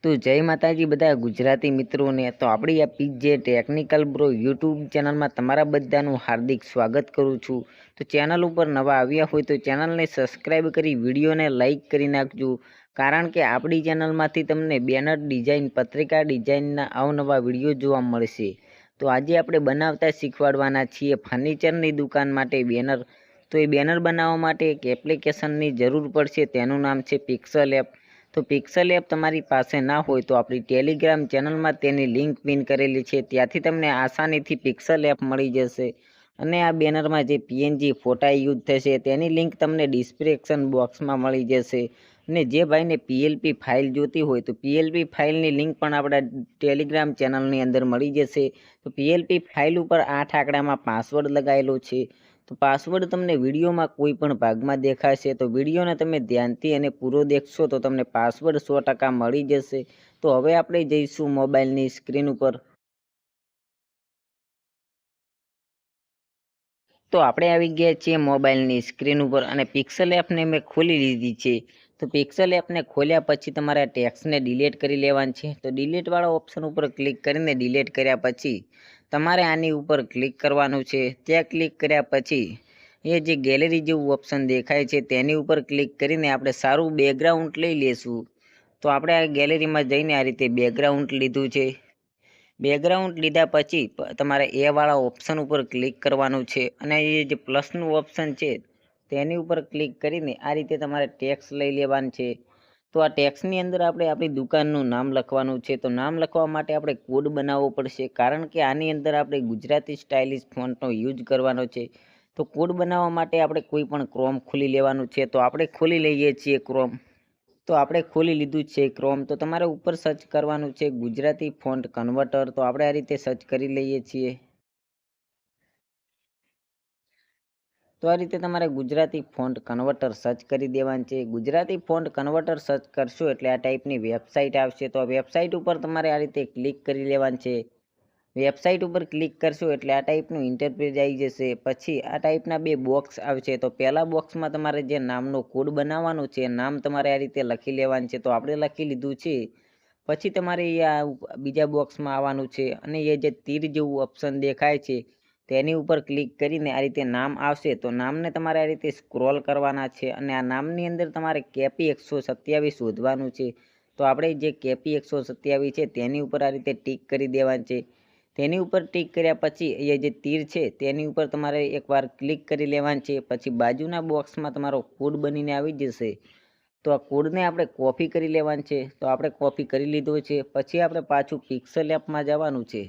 તો જય માતાજી બધા ગુજરાતી મિત્રોને તો આપણી આ પીજે ટેકનિકલ બ્રો યુટ્યુબ ચેનલમાં તમારા બધાનું હાર્દિક સ્વાગત કરું છું। તો ચેનલ ઉપર નવા આવ્યા હોય તો ચેનલને સબસ્ક્રાઈબ કરી વિડીયોને લાઇક કરી નાખજો, કારણ કે આપણી ચેનલમાંથી તમને બેનર ડિઝાઇન, પત્રિકા ડિઝાઇનના અવનવા વિડીયો જોવા મળશે। તો આજે આપણે બનાવતા શીખવાડવાના છીએ ફર્નિચરની દુકાન માટે બેનર। તો એ બેનર બનાવવા માટે એક એપ્લિકેશનની જરૂર પડશે, તેનું નામ છે પિક્સલ એપ। તો પિક્સલ એપ તમારી પાસે ના હોય તો આપણી ટેલિગ્રામ ચેનલમાં તેની લિંક પિન કરેલી છે, ત્યાંથી તમને આસાનીથી પિક્સલ એપ મળી જશે। અને આ બેનરમાં જે પીએનજી ફોટા યુઝ થશે તેની લિંક તમને ડિસ્ક્રિપ્શન બોક્સમાં મળી જશે। અને જે ભાઈને પીએલપી ફાઇલ જોતી હોય તો પીએલપી ફાઇલની લિંક પણ આપણા ટેલિગ્રામ ચેનલની અંદર મળી જશે। તો પીએલપી ફાઇલ ઉપર 8 આંકડામાં પાસવર્ડ લગાવેલો છે। તો પાસવર્ડ તમને વિડીયોમાં કોઈ પણ ભાગમાં દેખાશે, તો વિડીયોને તમે ધ્યાનથી અને પૂરો દેખશો તો તમને પાસવર્ડ 100% મળી જશે। તો હવે આપણે જઈશું મોબાઈલની સ્ક્રીન ઉપર। તો આપણે આવી ગયા છીએ મોબાઈલની સ્ક્રીન ઉપર અને પિક્સલ એપને મેં ખોલી લીધી છે। તો પિક્સલ એપને ખોલ્યા પછી તમારે આ ટેક્સ્ટને ડિલીટ કરી લેવાનું છે। તો ડિલીટ વાળા ઓપ્શન ઉપર ક્લિક કરીને ડિલીટ કર્યા પછી તમારે આની ઉપર ક્લિક કરવાનું છે। ત્યાં ક્લિક કર્યા પછી એ જે ગેલેરી જેવું ઓપ્શન દેખાય છે તેની ઉપર ક્લિક કરીને આપણે સારું બેકગ્રાઉન્ડ લઈ લેશું। તો આપણે આ ગેલેરીમાં જઈને આ રીતે બેકગ્રાઉન્ડ લીધું છે। બેકગ્રાઉન્ડ લીધા પછી તમારે એ વાળા ઓપ્શન ઉપર ક્લિક કરવાનું છે અને એ જે પ્લસનું ઓપ્શન છે તેની ઉપર ક્લિક કરીને આ રીતે તમારે ટેક્સ લઈ લેવાનું છે। તો આ ટેક્સની અંદર આપણે આપણી દુકાનનું નામ લખવાનું છે। તો નામ લખવા માટે આપણે કોડ બનાવવો પડશે, કારણ કે આની અંદર આપણે ગુજરાતી સ્ટાઇલિશ ફોન્ટનો યુઝ કરવાનો છે। તો કોડ બનાવવા માટે આપણે કોઈ પણ ક્રોમ ખોલી લેવાનું છે। તો આપણે ખોલી લઈએ છીએ ક્રોમ। તો આપણે ખોલી લીધું છે ક્રોમ। તો તમારે ઉપર સર્ચ કરવાનું છે ગુજરાતી ફોન્ટ કન્વર્ટર। તો આપણે આ રીતે સર્ચ કરી લઈએ છીએ। તો આ રીતે તમારે ગુજરાતી ફોન્ટ કન્વર્ટર સર્ચ કરી દેવાનું છે। ગુજરાતી ફોન્ટ કન્વર્ટર સર્ચ કરશો એટલે આ ટાઈપની વેબસાઇટ આવશે। તો આ વેબસાઇટ ઉપર તમારે આ રીતે ક્લિક કરી લેવાનું છે। વેબસાઇટ ઉપર ક્લિક કરશો એટલે આ ટાઈપનું ઇન્ટરફેસ આવી જશે। પછી આ ટાઈપના બે બોક્સ આવશે। તો પહેલા બોક્સમાં તમારે જે નામનો કોડ બનાવવાનો છે, નામ તમારે આ રીતે લખી લેવાનું છે। તો આપણે લખી લીધું છે। પછી તમારે આ બીજા બોક્સમાં આવવાનું છે અને એ જે તીર જેવું ઓપ્શન દેખાય છે તેની ઉપર ક્લિક કરીને આ રીતે નામ આવશે। તો નામને તમારે આ રીતે સ્ક્રોલ કરવાના છે અને આ નામની અંદર તમારે કેપી 127 શોધવાનું છે। તો આપણે જે કેપી 127 છે તેની ઉપર આ રીતે ટીક કરી દેવાનું છે। તેની ઉપર ટીક કર્યા પછી એ જે તીર છે તેની ઉપર તમારે એકવાર ક્લિક કરી લેવાનું છે। પછી બાજુના બોક્સમાં તમારો કોડ બનીને આવી જશે। તો આ કોડને આપણે કોપી કરી લેવાનું છે। તો આપણે કોપી કરી લીધો છે। પછી આપણે પાછું પિક્સલ એપમાં જવાનું છે।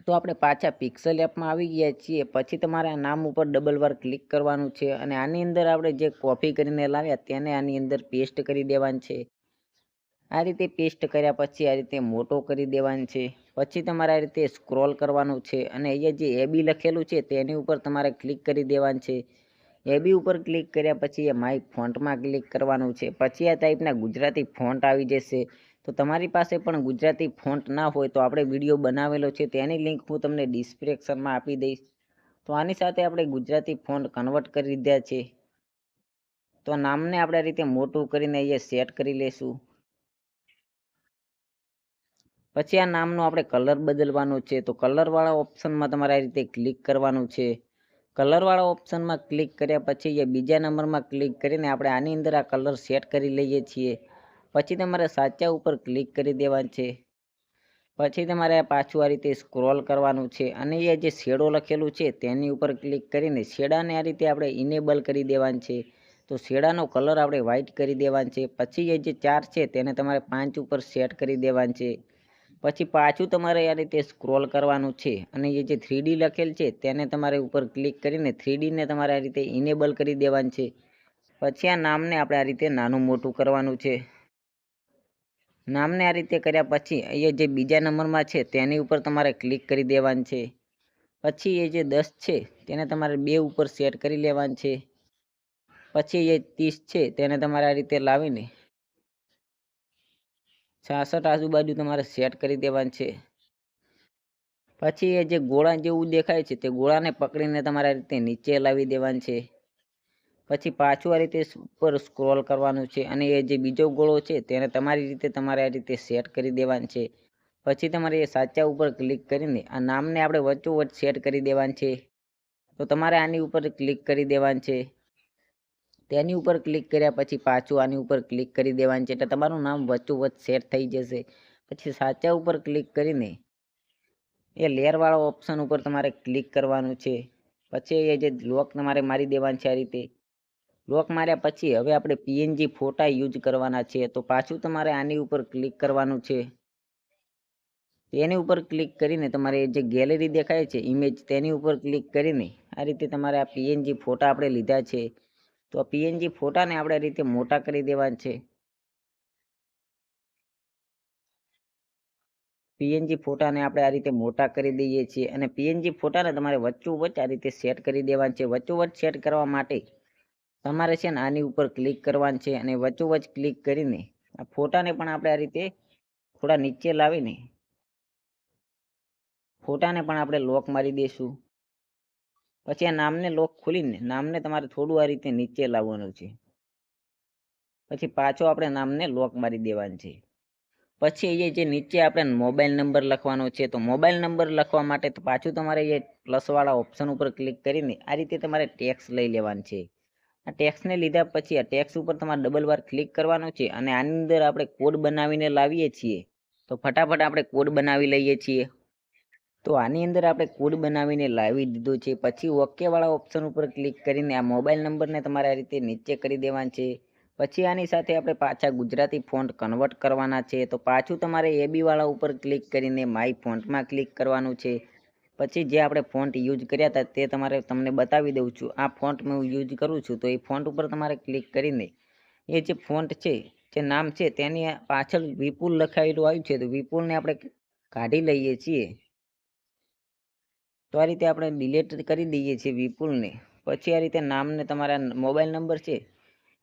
તો આપણે પાછા પિક્સલ એપમાં આવી ગયા છીએ। પછી તમારે આ નામ ઉપર ડબલ વાર ક્લિક કરવાનું છે અને આની અંદર આપણે જે કોપી કરીને લાવ્યા તેને આની અંદર પેસ્ટ કરી દેવાનું છે। આ રીતે પેસ્ટ કર્યા પછી આ રીતે મોટો કરી દેવાનું છે। પછી તમારે આ રીતે સ્ક્રોલ કરવાનું છે અને અહીંયા જે એબી લખેલું છે તેની ઉપર તમારે ક્લિક કરી દેવાનું છે। એબી ઉપર ક્લિક કર્યા પછી એ માય ફોન્ટમાં ક્લિક કરવાનું છે। પછી આ ટાઈપના ગુજરાતી ફોન્ટ આવી જશે। તો તમારી પાસે પણ ગુજરાતી ફોન્ટ ના હોય તો આપણે વિડીયો બનાવેલો છે તેની લિંક હું તમને ડિસ્ક્રિપ્શનમાં આપી દઈશ। તો આની સાથે આપણે ગુજરાતી ફોન્ટ કન્વર્ટ કરી દીધા છે। તો નામને આપણે આ રીતે મોટું કરીને અહીંયા સેટ કરી લેશું। પછી આ નામનો આપણે કલર બદલવાનો છે। તો કલરવાળા ઓપ્શનમાં તમારે આ રીતે ક્લિક કરવાનું છે। કલરવાળા ઓપ્શનમાં ક્લિક કર્યા પછી એ બીજા નંબરમાં ક્લિક કરીને આપણે આની અંદર આ કલર સેટ કરી લઈએ છીએ। પછી તમારે સાચા ઉપર ક્લિક કરી દેવાનું છે। પછી તમારે પાછું આ રીતે સ્ક્રોલ કરવાનું છે અને એ જે શેડો લખેલું છે તેની ઉપર ક્લિક કરીને શેડાને આ રીતે આપણે ઇનેબલ કરી દેવાનું છે। તો શેડાનો કલર આપણે વ્હાઇટ કરી દેવાનો છે। પછી એ જે 4 છે તેને તમારે 5 ઉપર સેટ કરી દેવાનું છે। પછી પાછું તમારે આ રીતે સ્ક્રોલ કરવાનું છે અને એ જે 3D લખેલ છે તેને તમારે ઉપર ક્લિક કરીને 3D ને તમારે આ રીતે ઇનેબલ કરી દેવાનું છે। પછી આ નામને આપણે આ રીતે નાનું મોટું કરવાનું છે। નામને આ રીતે કર્યા પછી અહીંયા જે બીજા નંબરમાં છે તેની ઉપર તમારે ક્લિક કરી દેવાનું છે। પછી એ જે 10 છે તેને તમારે 2 ઉપર સેટ કરી લેવાનું છે। પછી એ 30 છે તેને તમારે આ રીતે લાવીને 66 આજુબાજુ તમારે સેટ કરી દેવાનું છે। પછી એ જે ગોળા જેવું દેખાય છે તે ગોળાને પકડીને તમારે આ રીતે નીચે લાવી દેવાનું છે। પછી પાછું આ રીતે ઉપર સ્ક્રોલ કરવાનું છે અને એ જે બીજો ગોળો છે તેને તમારી રીતે તમારે આ રીતે સેટ કરી દેવાનું છે. પછી તમારે એ સાચા ઉપર ક્લિક કરીને આ નામને આપણે વચ્ચોવચ્ચ સેટ કરી દેવાનું છે. તો તમારે આની ઉપર ક્લિક કરી દેવાનું છે. તેની ઉપર ક્લિક કર્યા પછી પાછું આની ઉપર ક્લિક કરી દેવાનું છે એટલે તમારું નામ વચ્ચોવચ્ચ સેટ થઈ જશે. પછી સાચા ઉપર ક્લિક કરીને એ લેયરવાળો ઓપ્શન ઉપર તમારે ક્લિક કરવાનું છે. પછી એ જે લોક તમારે મારી દેવાનું છે. આ રીતે લોક માર્યા પછી હવે આપણે પીએનજી ફોટા યુઝ કરવાના છે. તો પાછું તમારે આની ઉપર ક્લિક કરવાનું છે. તેની ઉપર ક્લિક કરીને તમારે જે ગેલેરી દેખાય છે ઇમેજ તેની ઉપર ક્લિક કરીને આ રીતે તમારે આ પીએનજી ફોટા આપણે લીધા છે. તો પીએનજી ફોટાને આપણે આ રીતે મોટા કરી દેવાના છે. પીએનજી ફોટાને આપણે આ રીતે મોટા કરી દઈએ છીએ અને પીએનજી ફોટાને તમારે વચ્ચોવચ્ચ આ રીતે સેટ કરી દેવાના છે. વચ્ચોવચ્ચ સેટ કરવા માટે તમારે છે ને આની ઉપર ક્લિક કરવાનું છે અને વચ્ચોવચ્ચ ક્લિક કરીને આ ફોટાને પણ આપણે આ રીતે થોડા નીચે લાવીને ફોટાને પણ આપણે લોક મારી દઈશું. પછી આ નામને લોક ખોલીને નામને તમારે થોડું આ રીતે નીચે લાવવાનું છે. પછી પાછો આપણે નામને લોક મારી દેવાનું છે. પછી એ જે નીચે આપણે મોબાઈલ નંબર લખવાનો છે. તો મોબાઈલ નંબર લખવા માટે તો પાછું તમારે એ પ્લસવાળા ઓપ્શન ઉપર ક્લિક કરીને આ રીતે તમારે ટેક્સ લઈ લેવાનું છે. આ ટેક્સને લીધા પછી આ ટેક્સ ઉપર તમારે ડબલ વાર ક્લિક કરવાનું છે અને આની અંદર આપણે કોડ બનાવીને લાવીએ છીએ. તો ફટાફટ આપણે કોડ બનાવી લઈએ છીએ. તો આની અંદર આપણે કોડ બનાવીને લાવી દીધો છે. પછી ઓકે વાળા ઓપ્શન ઉપર ક્લિક કરીને આ મોબાઈલ નંબરને તમારે આ રીતે નીચે કરી દેવાનું છે. પછી આની સાથે આપણે પાછા ગુજરાતી ફોન્ટ કન્વર્ટ કરવાના છે. તો પાછું તમારે એબી વાળા ઉપર ક્લિક કરીને માય ફોન્ટમાં ક્લિક કરવાનું છે. પછી જે આપણે ફોન્ટ યુઝ કર્યા હતા તે તમારે તમને બતાવી દઉં છું. આ ફોન્ટ હું યુઝ કરું છું તો એ ફોન્ટ ઉપર તમારે ક્લિક કરીને એ જે ફોન્ટ છે જે નામ છે તેની પાછળ વિપુલ લખાયેલું આવ્યું છે તો વિપુલને આપણે કાઢી લઈએ છીએ. તો આ રીતે આપણે ડિલીટ કરી દઈએ છીએ વિપુલને. પછી આ રીતે નામને તમારા મોબાઈલ નંબર છે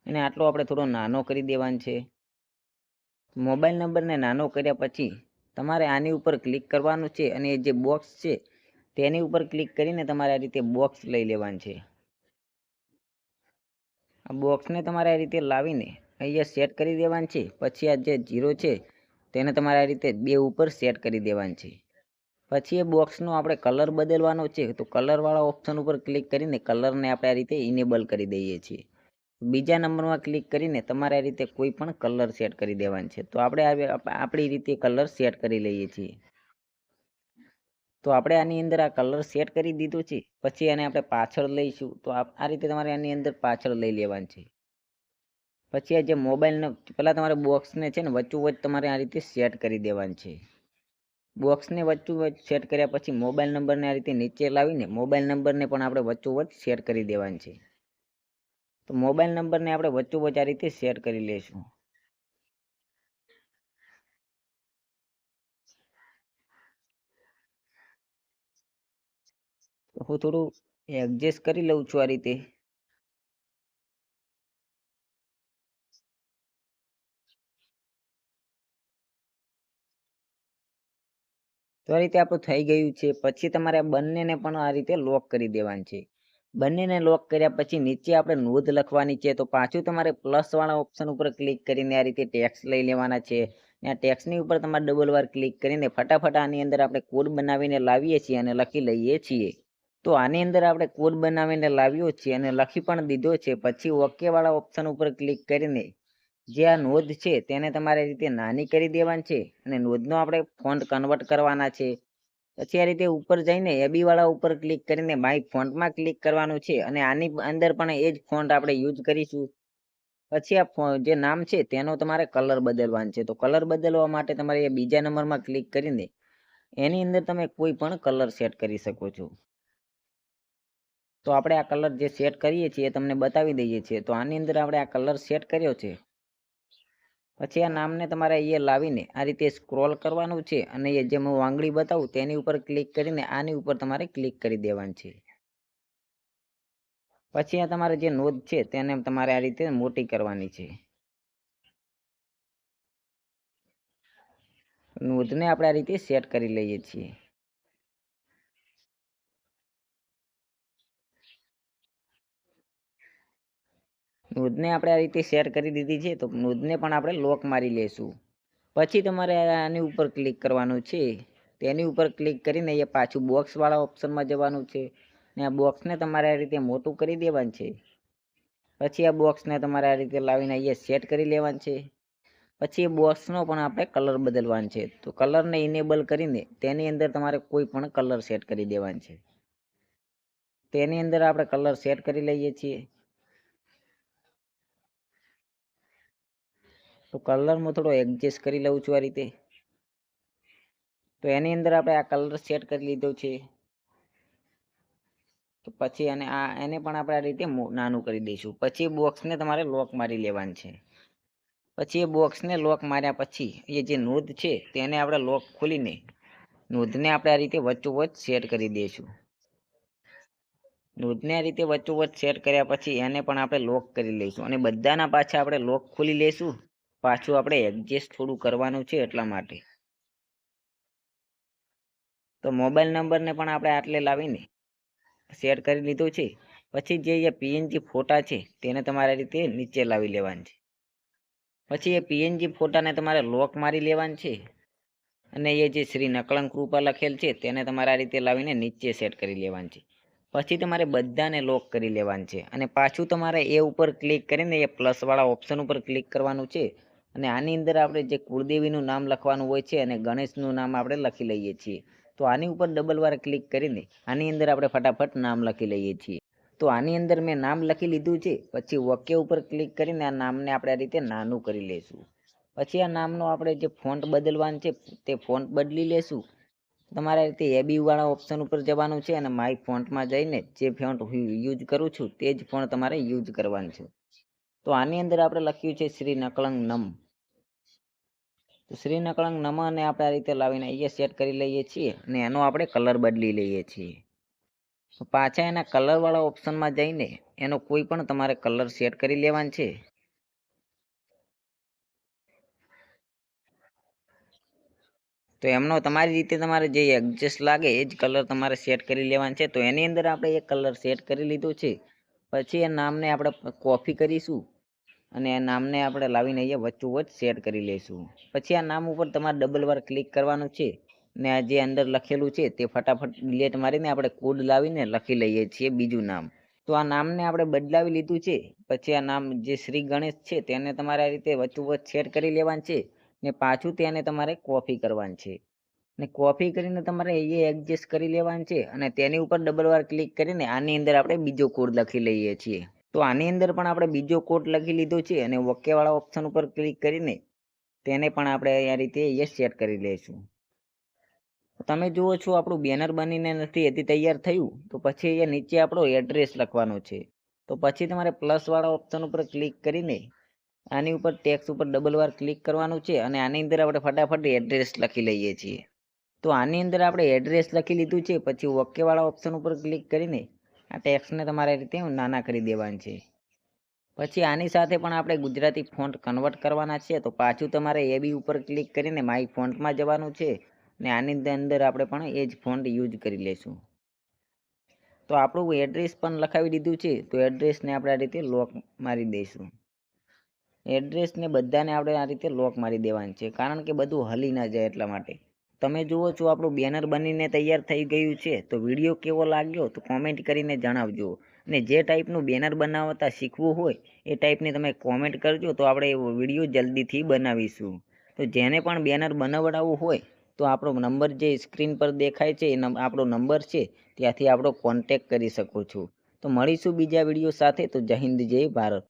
એને આટલો આપણે થોડો નાનો કરી દેવાનો છે. મોબાઈલ નંબરને નાનો કર્યા પછી તમારે આની ઉપર ક્લિક કરવાનું છે અને જે બોક્સ છે તેની ઉપર ક્લિક કરીને તમારે આ રીતે બોક્સ લઈ લેવાનું છે. આ બોક્સને તમારે આ રીતે લાવીને અહીંયા સેટ કરી દેવાનું છે. પછી આ જે 0 છે તેને તમારે આ રીતે 2 ઉપર સેટ કરી દેવાનું છે. પછી એ બોક્સનો આપણે કલર બદલવાનો છે. તો કલરવાળા ઓપ્શન ઉપર ક્લિક કરીને કલરને આપણે આ રીતે ઇનેબલ કરી દઈએ છીએ. બીજા નંબરમાં ક્લિક કરીને તમારે આ રીતે કોઈ પણ કલર સેટ કરી દેવાનું છે. તો આપણે આપણી રીતે કલર સેટ કરી લઈએ છીએ. તો આપણે આની અંદર આ કલર સેટ કરી દીધો છે. પછી આને આપણે પાછળ લઈશું. તો આ રીતે તમારે આની અંદર પાછળ લઈ લેવાનું છે. પછી આ જે મોબાઈલનો પહેલાં તમારે બોક્સને છે ને વચ્ચોવચ્ચ તમારે આ રીતે સેટ કરી દેવાનું છે. બોક્સને વચ્ચોવચ્ચ સેટ કર્યા પછી મોબાઈલ નંબરને આ રીતે નીચે લાવીને મોબાઈલ નંબરને પણ આપણે વચ્ચોવચ્ચ સેટ કરી દેવાનું છે. તો મોબાઈલ નંબરને આપણે વચ્ચોવચ્ચ આ રીતે સેટ કરી લઈશું. હું થોડું એડજસ્ટ કરી લઉં છું આ રીતે. તો આ રીતે આપણું થઈ ગયું છે. પછી તમારે આ બંનેને પણ આ રીતે લોક કરી દેવાનું છે. બંનેને લોક કર્યા પછી નીચે આપણે નોંધ લખવાની છે. તો પાછું તમારે પ્લસવાળા ઓપ્શન ઉપર ક્લિક કરીને આ રીતે ટેક્સ લઈ લેવાના છે. આ ટેક્સની ઉપર તમારે ડબલ વાર ક્લિક કરીને ફટાફટ આની અંદર આપણે કોડ બનાવીને લાવીએ છીએ અને લખી લઈએ છીએ. તો આની અંદર આપણે કોડ બનાવીને લાવ્યો છે અને લખી પણ દીધો છે. પછી ઓકે વાળા ઓપ્શન ઉપર ક્લિક કરીને જે આ નોંધ છે તેને તમારે રીતે નાની કરી દેવાની છે અને નોંધનો આપણે ફોન્ટ કન્વર્ટ કરવાના છે. પછી આ રીતે ઉપર જઈને એબી વાળા ઉપર ક્લિક કરીને માય ફોન્ટમાં ક્લિક કરવાનું છે અને આની અંદર પણ એ જ ફોન્ટ આપણે યુઝ કરીશું. પછી આ જે નામ છે તેનો તમારે કલર બદલવાનો છે. તો કલર બદલવા માટે તમારે એ બીજા નંબરમાં ક્લિક કરીને એની અંદર તમે કોઈ પણ કલર સેટ કરી શકો છો. તો આપણે આ કલર જે સેટ કરીએ છીએ એ તમને બતાવી દઈએ છીએ. તો આની અંદર આપણે આ કલર સેટ કર્યો છે. પછી આ નામને તમારે અહીંયા લાવીને આ રીતે સ્ક્રોલ કરવાનું છે અને એ જે હું આંગળી બતાવું તેની ઉપર ક્લિક કરીને આની ઉપર તમારે ક્લિક કરી દેવાનું છે. પછી આ તમારે જે નોંધ છે તેને તમારે આ રીતે મોટી કરવાની છે. નોંધને આપણે આ રીતે સેટ કરી લઈએ છીએ. નોંધને આપણે આ રીતે શેર કરી દીધી છે. તો નોંધને પણ આપણે લોક મારી લેશું. પછી તમારે આની ઉપર ક્લિક કરવાનું છે. તેની ઉપર ક્લિક કરીને એ પાછું બોક્સવાળા ઓપ્શનમાં જવાનું છે ને આ બોક્સને તમારે આ રીતે મોટું કરી દેવાનું છે. પછી આ બોક્સને તમારે આ રીતે લાવીને અહીંયા સેટ કરી લેવાનું છે. પછી એ બોક્સનો પણ આપણે કલર બદલવાનો છે. તો કલરને ઇનેબલ કરીને તેની અંદર તમારે કોઈ પણ કલર સેટ કરી દેવાનો છે. તેની અંદર આપણે કલર સેટ કરી લઈએ છીએ. તો કલરમાં થોડો એડજસ્ટ કરી લઉં છું આ રીતે. તો એની અંદર આપણે આ કલર સેટ કરી લીધો છે. તો પછી એને પણ આપણે આ રીતે નાનું કરી દઈશું. પછી બોક્સને તમારે લોક મારી લેવાનું છે. પછી એ બોક્સને લોક માર્યા પછી એ જે નોંધ છે તેને આપણે લોક ખોલીને નોંધને આપણે આ રીતે વચ્ચોવચ્ચ સેટ કરી દઈશું. નોંધને આ રીતે વચ્ચોવચ્ચ સેટ કર્યા પછી એને પણ આપણે લોક કરી લઈશું અને બધાના પાછા આપણે લોક ખોલી લઈશું. પાછું આપણે એડજસ્ટ થોડું કરવાનું છે એટલા માટે. તો મોબાઈલ નંબરને પણ આપણે આટલે લાવીને સેટ કરી લીધો છે. પછી જે પીએનજી ફોટા છે તેને તમારે રીતે નીચે લાવી લેવાનું છે. પછી એ પીએનજી ફોટાને તમારે લોક મારી લેવાનું છે અને એ જે શ્રી નકળંગ કૃપા લખેલ છે તેને તમારે આ રીતે લાવીને નીચે સેટ કરી લેવાનું છે. પછી તમારે બધાને લોક કરી લેવાનું છે અને પાછું તમારે એ ઉપર ક્લિક કરીને એ પ્લસવાળા ઓપ્શન ઉપર ક્લિક કરવાનું છે અને આની અંદર આપણે જે કુળદેવીનું નામ લખવાનું હોય છે અને ગણેશનું નામ આપણે લખી લઈએ છીએ. તો આની ઉપર ડબલ વાર ક્લિક કરીને આની અંદર આપણે ફટાફટ નામ લખી લઈએ છીએ. તો આની અંદર મેં નામ લખી લીધું છે. પછી ઓકે ઉપર ક્લિક કરીને આ નામને આપણે આ રીતે નાનું કરી લઈશું. પછી આ નામનો આપણે જે ફોન્ટ બદલવાનું છે તે ફોન્ટ બદલી લેશું. તમારે રીતે એબી વાળા ઓપ્શન ઉપર જવાનું છે અને માય ફોન્ટમાં જઈને જે ફોન્ટ હું યુઝ કરું છું તે જ ફોન્ટ તમારે યુઝ કરવાનું છે. તો આની અંદર આપણે લખ્યું છે શ્રી નકળંગ નમ. તો શ્રી નકળંગ નમને આપણે આ રીતે લાવીને અહીંયા સેટ કરી લઈએ છીએ અને એનો આપણે કલર બદલી લઈએ છીએ. તો પાછા એના કલરવાળા ઓપ્શનમાં જઈને એનો કોઈ પણ તમારે કલર સેટ કરી લેવાનો છે. તો એમનો તમારી રીતે તમારે જે એડજસ્ટ લાગે એ જ કલર તમારે સેટ કરી લેવાનો છે. તો એની અંદર આપણે એક કલર સેટ કરી લીધો છે. પછી એ નામને આપણે કોપી કરીશું અને એ નામને આપણે લાવીને અહીંયા વચ્ચોવચ્ચ સેટ કરી લઈશું. પછી આ નામ ઉપર તમારે ડબલ વાર ક્લિક કરવાનું છે ને આ જે અંદર લખેલું છે તે ફટાફટ ડિલીટ મારીને આપણે કોડ લાવીને લખી લઈએ છીએ બીજું નામ. તો આ નામને આપણે બદલાવી લીધું છે. પછી આ નામ જે શ્રી ગણેશ છે તેને તમારે આ રીતે વચ્ચોવચ્ચ સેટ કરી લેવાનું છે ને પાછું તેને તમારે કોપી કરવાનું છે ને કોપી કરીને તમારે એ એડજસ્ટ કરી લેવાનું છે અને તેની ઉપર ડબલ વાર ક્લિક કરીને આની અંદર આપણે બીજો કોડ લખી લઈએ છીએ. તો આની અંદર પણ આપણે બીજો કોડ લખી લીધો છે અને ઓકે વાળા ઓપ્શન ઉપર ક્લિક કરીને તેને પણ આપણે આ રીતે એ સેટ કરી લઈશું. તમે જુઓ છો આપણું બેનર બનીને નથી હજી તૈયાર થયું. તો પછી એ નીચે આપણો એડ્રેસ લખવાનો છે. તો પછી તમારે પ્લસવાળા ઓપ્શન ઉપર ક્લિક કરીને આની ઉપર ટેક્સ્ટ ઉપર ડબલ વાર ક્લિક કરવાનું છે અને આની અંદર આપણે ફટાફટ એડ્રેસ લખી લઈએ છીએ. તો આની અંદર આપણે એડ્રેસ લખી લીધું છે. પછી ઓકે વાળા ઓપ્શન ઉપર ક્લિક કરીને આ ટેક્સ્ટને તમારે રીતે નાના કરી દેવાનું છે. પછી આની સાથે પણ આપણે ગુજરાતી ફોન્ટ કન્વર્ટ કરવાના છે. તો પાછું તમારે એબી ઉપર ક્લિક કરીને માય ફોન્ટમાં જવાનું છે ને આની અંદર આપણે પણ એ જ ફોન્ટ યુઝ કરી લઈશું. તો આપણું એડ્રેસ પણ લખાવી દીધું છે. તો એડ્રેસને આપણે આ રીતે લોક મારી દઈશું. એડ્રેસને બધાને આપણે આ રીતે લોક મારી દેવાનું છે કારણ કે બધું હલી ના જાય એટલા માટે. તમે જુઓ છો આપણું બેનર બનીને તૈયાર થઈ ગયું છે. તો વિડીયો કેવો લાગ્યો તો કોમેન્ટ કરીને જણાવજો અને જે ટાઈપનું બેનર બનાવતા શીખવું હોય એ ટાઈપની તમે કોમેન્ટ કરજો તો આપણે વિડીયો જલ્દીથી બનાવીશું. તો જેને પણ બેનર બનાવડાવવું હોય તો આપણો નંબર જે સ્ક્રીન પર દેખાય છે એ આપણો નંબર છે ત્યાંથી આપણો કોન્ટેક કરી શકો છો. તો મળીશું બીજા વિડીયો સાથે. તો જય હિન્દ જય ભારત.